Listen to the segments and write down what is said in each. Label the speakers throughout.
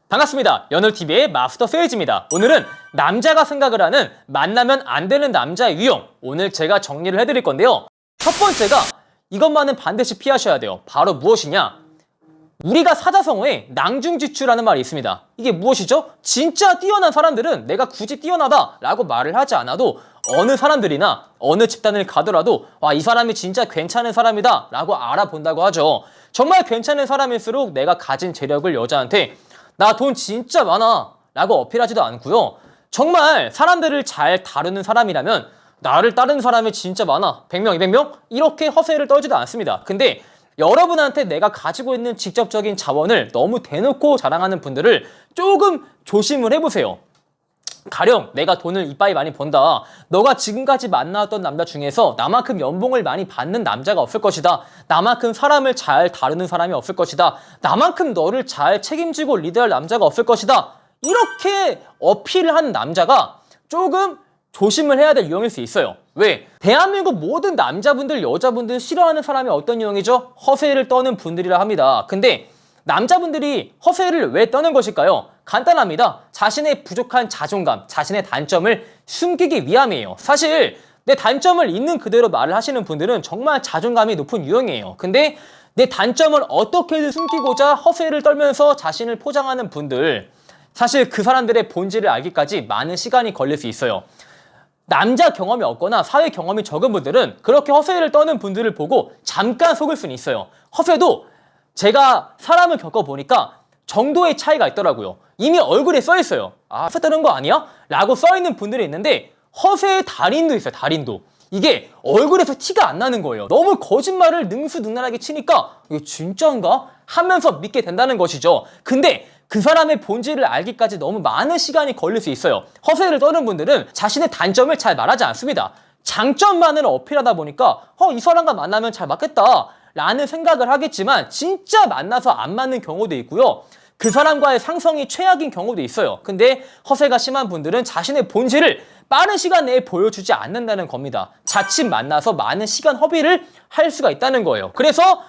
Speaker 1: 반갑습니다. 연울TV의 마스터 세일즈입니다. 오늘은 남자가 생각을 하는 만나면 안 되는 남자의 유형, 오늘 제가 정리를 해드릴 건데요. 첫 번째가 이것만은 반드시 피하셔야 돼요. 바로 무엇이냐? 우리가 사자성어에 낭중지추라는 말이 있습니다. 이게 무엇이죠? 진짜 뛰어난 사람들은 내가 굳이 뛰어나다라고 말을 하지 않아도 어느 사람들이나 어느 집단을 가더라도 와, 이 사람이 진짜 괜찮은 사람이다 라고 알아본다고 하죠. 정말 괜찮은 사람일수록 내가 가진 재력을 여자한테 나 돈 진짜 많아 라고 어필하지도 않고요. 정말 사람들을 잘 다루는 사람이라면 나를 따르는 사람이 진짜 많아, 100명, 200명? 이렇게 허세를 떨지도 않습니다. 근데 여러분한테 내가 가지고 있는 직접적인 자원을 너무 대놓고 자랑하는 분들을 조금 조심을 해보세요. 가령 내가 돈을 이빠이 많이 번다, 너가 지금까지 만나왔던 남자 중에서 나만큼 연봉을 많이 받는 남자가 없을 것이다, 나만큼 사람을 잘 다루는 사람이 없을 것이다, 나만큼 너를 잘 책임지고 리드할 남자가 없을 것이다, 이렇게 어필을 하는 남자가 조금 조심을 해야 될 유형일 수 있어요. 왜? 대한민국 모든 남자분들, 여자분들 싫어하는 사람이 어떤 유형이죠? 허세를 떠는 분들이라 합니다. 근데 남자분들이 허세를 왜 떠는 것일까요? 간단합니다. 자신의 부족한 자존감, 자신의 단점을 숨기기 위함이에요. 사실 내 단점을 있는 그대로 말을 하시는 분들은 정말 자존감이 높은 유형이에요. 근데 내 단점을 어떻게든 숨기고자 허세를 떨면서 자신을 포장하는 분들, 사실 그 사람들의 본질을 알기까지 많은 시간이 걸릴 수 있어요. 남자 경험이 없거나 사회 경험이 적은 분들은 그렇게 허세를 떠는 분들을 보고 잠깐 속을 수는 있어요. 허세도 제가 사람을 겪어보니까 정도의 차이가 있더라고요. 이미 얼굴에 써있어요. 아, 허세 떠는 거 아니야? 라고 써있는 분들이 있는데 허세의 달인도 있어요. 달인도. 이게 얼굴에서 티가 안 나는 거예요. 너무 거짓말을 능수능란하게 치니까 이게 진짜인가? 하면서 믿게 된다는 것이죠. 근데 그 사람의 본질을 알기까지 너무 많은 시간이 걸릴 수 있어요. 허세를 떠는 분들은 자신의 단점을 잘 말하지 않습니다. 장점만을 어필하다 보니까 이 사람과 만나면 잘 맞겠다 라는 생각을 하겠지만 진짜 만나서 안 맞는 경우도 있고요. 그 사람과의 상성이 최악인 경우도 있어요. 근데 허세가 심한 분들은 자신의 본질을 빠른 시간 내에 보여주지 않는다는 겁니다. 자칫 만나서 많은 시간 허비를 할 수가 있다는 거예요. 그래서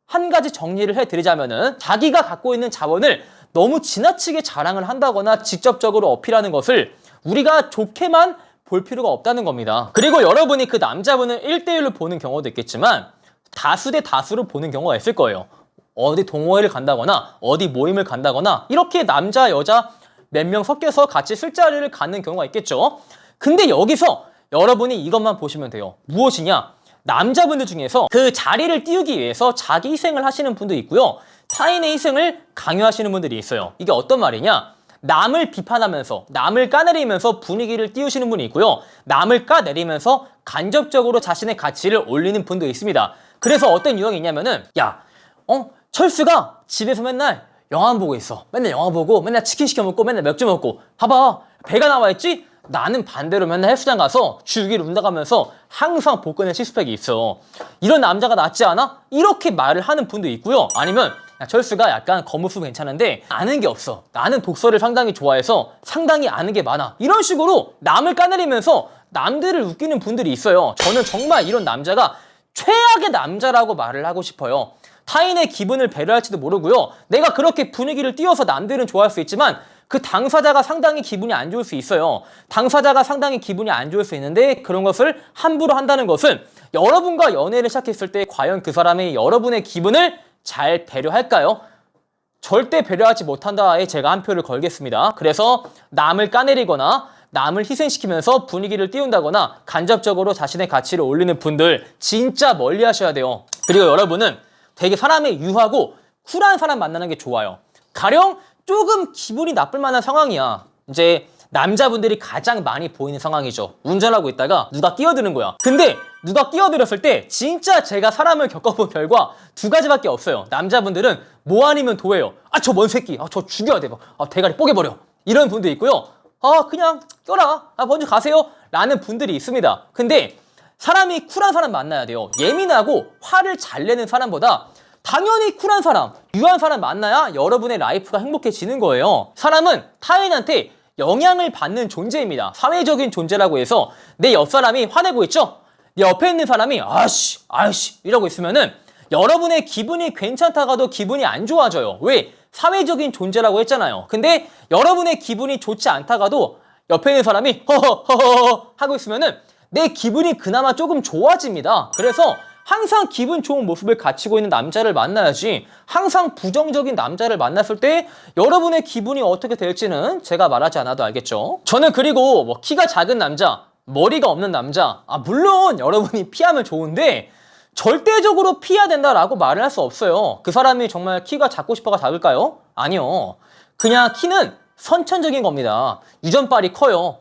Speaker 1: 한 가지 정리를 해드리자면은 자기가 갖고 있는 자원을 너무 지나치게 자랑을 한다거나 직접적으로 어필하는 것을 우리가 좋게만 볼 필요가 없다는 겁니다. 그리고 여러분이 그 남자분을 1대1로 보는 경우도 있겠지만 다수 대 다수로 보는 경우가 있을 거예요. 어디 동호회를 간다거나 어디 모임을 간다거나 이렇게 남자 여자 몇 명 섞여서 같이 술자리를 가는 경우가 있겠죠. 근데 여기서 여러분이 이것만 보시면 돼요. 무엇이냐? 남자분들 중에서 그 자리를 띄우기 위해서 자기 희생을 하시는 분도 있고요, 타인의 희생을 강요하시는 분들이 있어요. 이게 어떤 말이냐? 남을 비판하면서 남을 까내리면서 분위기를 띄우시는 분이 있고요, 남을 까내리면서 간접적으로 자신의 가치를 올리는 분도 있습니다. 그래서 어떤 유형이 있냐면은 야, 철수가 집에서 맨날 영화만 보고 있어. 맨날 영화 보고 맨날 치킨 시켜 먹고 맨날 맥주 먹고, 봐봐 배가 나와 있지? 나는 반대로 맨날 헬스장 가서 주기를 운동하면서 항상 복근에 식스팩이 있어. 이런 남자가 낫지 않아? 이렇게 말을 하는 분도 있고요. 아니면 야, 철수가 약간 겉모습 괜찮은데 아는 게 없어. 나는 독서를 상당히 좋아해서 상당히 아는 게 많아. 이런 식으로 남을 까내리면서 남들을 웃기는 분들이 있어요. 저는 정말 이런 남자가 최악의 남자라고 말을 하고 싶어요. 타인의 기분을 배려할지도 모르고요, 내가 그렇게 분위기를 띄워서 남들은 좋아할 수 있지만 그 당사자가 상당히 기분이 안 좋을 수 있어요. 당사자가 상당히 기분이 안 좋을 수 있는데 그런 것을 함부로 한다는 것은 여러분과 연애를 시작했을 때 과연 그 사람이 여러분의 기분을 잘 배려할까요? 절대 배려하지 못한다에 제가 한 표를 걸겠습니다. 그래서 남을 까내리거나 남을 희생시키면서 분위기를 띄운다거나 간접적으로 자신의 가치를 올리는 분들 진짜 멀리 하셔야 돼요. 그리고 여러분은 되게 사람이 유하고 쿨한 사람 만나는 게 좋아요. 가령 조금 기분이 나쁠 만한 상황이야. 이제 남자분들이 가장 많이 보이는 상황이죠. 운전하고 있다가 누가 끼어드는 거야. 근데 누가 끼어들었을 때 진짜 제가 사람을 겪어본 결과 두 가지밖에 없어요. 남자분들은 뭐 아니면 도예요. 아, 저 뭔 새끼, 저 죽여야 돼, 대가리 뽀개버려, 이런 분도 있고요. 그냥 껴라, 먼저 가세요 라는 분들이 있습니다. 근데 사람이 쿨한 사람 만나야 돼요. 예민하고 화를 잘 내는 사람보다 당연히 쿨한 사람, 유한 사람 만나야 여러분의 라이프가 행복해지는 거예요. 사람은 타인한테 영향을 받는 존재입니다. 사회적인 존재라고 해서 내 옆 사람이 화내고 있죠? 내 옆에 있는 사람이 아이씨 이러고 있으면은 여러분의 기분이 괜찮다가도 기분이 안 좋아져요. 왜? 사회적인 존재라고 했잖아요. 근데 여러분의 기분이 좋지 않다가도 옆에 있는 사람이 허허허허 하고 있으면은 내 기분이 그나마 조금 좋아집니다. 그래서 항상 기분 좋은 모습을 갖추고 있는 남자를 만나야지, 항상 부정적인 남자를 만났을 때 여러분의 기분이 어떻게 될지는 제가 말하지 않아도 알겠죠. 저는 그리고 뭐 키가 작은 남자, 머리가 없는 남자, 물론 여러분이 피하면 좋은데 절대적으로 피해야 된다라고 말을 할 수 없어요. 그 사람이 정말 키가 작고 싶어가 작을까요? 아니요. 그냥 키는 선천적인 겁니다. 유전빨이 커요.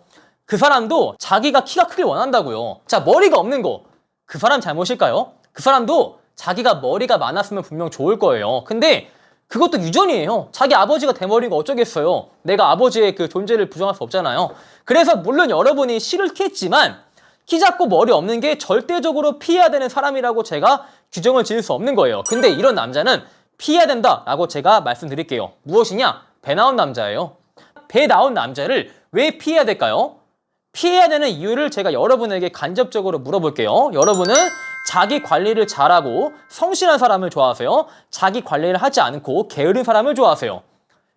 Speaker 1: 그 사람도 자기가 키가 크길 원한다고요. 자, 머리가 없는 거, 그 사람 잘못일까요? 그 사람도 자기가 머리가 많았으면 분명 좋을 거예요. 근데 그것도 유전이에요. 자기 아버지가 대머리인 거 어쩌겠어요. 내가 아버지의 그 존재를 부정할 수 없잖아요. 그래서 물론 여러분이 싫겠지만 키 작고 머리 없는 게 절대적으로 피해야 되는 사람이라고 제가 규정을 지을 수 없는 거예요. 근데 이런 남자는 피해야 된다라고 제가 말씀드릴게요. 무엇이냐? 배 나온 남자예요. 배 나온 남자를 왜 피해야 될까요? 피해야 되는 이유를 제가 여러분에게 간접적으로 물어볼게요. 여러분은 자기 관리를 잘하고 성실한 사람을 좋아하세요? 자기 관리를 하지 않고 게으른 사람을 좋아하세요?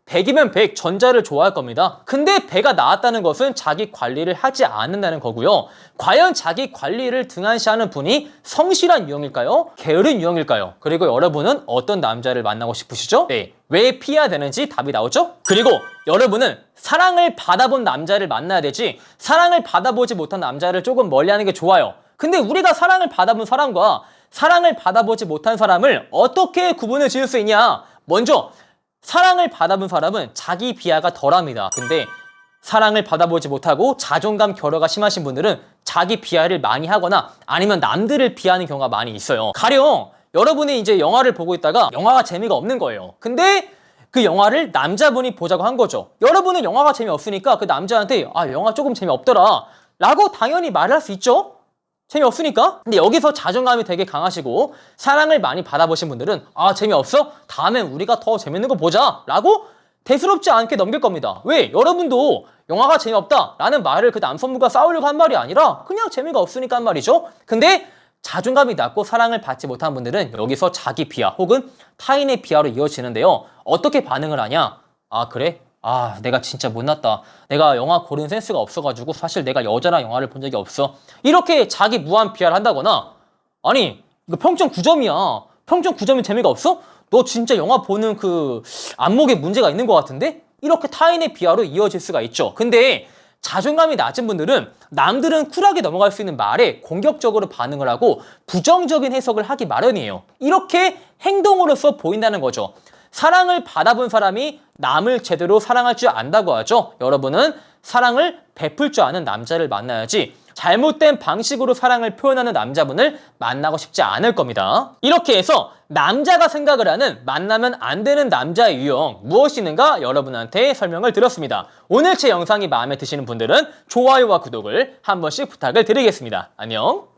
Speaker 1: 100이면 100, 전자를 좋아할 겁니다. 근데 배가 나왔다는 것은 자기 관리를 하지 않는다는 거고요. 과연 자기 관리를 등한시하는 분이 성실한 유형일까요? 게으른 유형일까요? 그리고 여러분은 어떤 남자를 만나고 싶으시죠? 네, 왜 피해야 되는지 답이 나오죠? 그리고 여러분은 사랑을 받아본 남자를 만나야 되지, 사랑을 받아보지 못한 남자를 조금 멀리하는 게 좋아요. 근데 우리가 사랑을 받아본 사람과 사랑을 받아보지 못한 사람을 어떻게 구분을 지을 수 있냐? 먼저 사랑을 받아본 사람은 자기 비하가 덜합니다. 근데 사랑을 받아보지 못하고 자존감 결여가 심하신 분들은 자기 비하를 많이 하거나 아니면 남들을 비하하는 경우가 많이 있어요. 가령 여러분이 이제 영화를 보고 있다가 영화가 재미가 없는 거예요. 근데 그 영화를 남자분이 보자고 한 거죠. 여러분은 영화가 재미없으니까 그 남자한테 영화 조금 재미없더라 라고 당연히 말을 할 수 있죠. 재미없으니까. 근데 여기서 자존감이 되게 강하시고 사랑을 많이 받아보신 분들은 재미없어? 다음엔 우리가 더 재밌는 거 보자 라고 대수롭지 않게 넘길 겁니다. 왜? 여러분도 영화가 재미없다 라는 말을 그 남성분과 싸우려고 한 말이 아니라 그냥 재미가 없으니까 한 말이죠. 근데 자존감이 낮고 사랑을 받지 못한 분들은 여기서 자기 비하 혹은 타인의 비하로 이어지는데요. 어떻게 반응을 하냐? 그래? 내가 진짜 못났다. 내가 영화 고른 센스가 없어가지고 사실 내가 여자랑 영화를 본 적이 없어. 이렇게 자기 무한 비하를 한다거나, 아니 이거 평점 9점이야. 평점 9점이 재미가 없어? 너 진짜 영화 보는 그 안목에 문제가 있는 것 같은데? 이렇게 타인의 비하로 이어질 수가 있죠. 근데 자존감이 낮은 분들은 남들은 쿨하게 넘어갈 수 있는 말에 공격적으로 반응을 하고 부정적인 해석을 하기 마련이에요. 이렇게 행동으로서 보인다는 거죠. 사랑을 받아본 사람이 남을 제대로 사랑할 줄 안다고 하죠. 여러분은 사랑을 베풀 줄 아는 남자를 만나야지 잘못된 방식으로 사랑을 표현하는 남자분을 만나고 싶지 않을 겁니다. 이렇게 해서 남자가 생각을 하는 만나면 안 되는 남자의 유형 무엇이 있는가 여러분한테 설명을 드렸습니다. 오늘 제 영상이 마음에 드시는 분들은 좋아요와 구독을 한 번씩 부탁을 드리겠습니다. 안녕.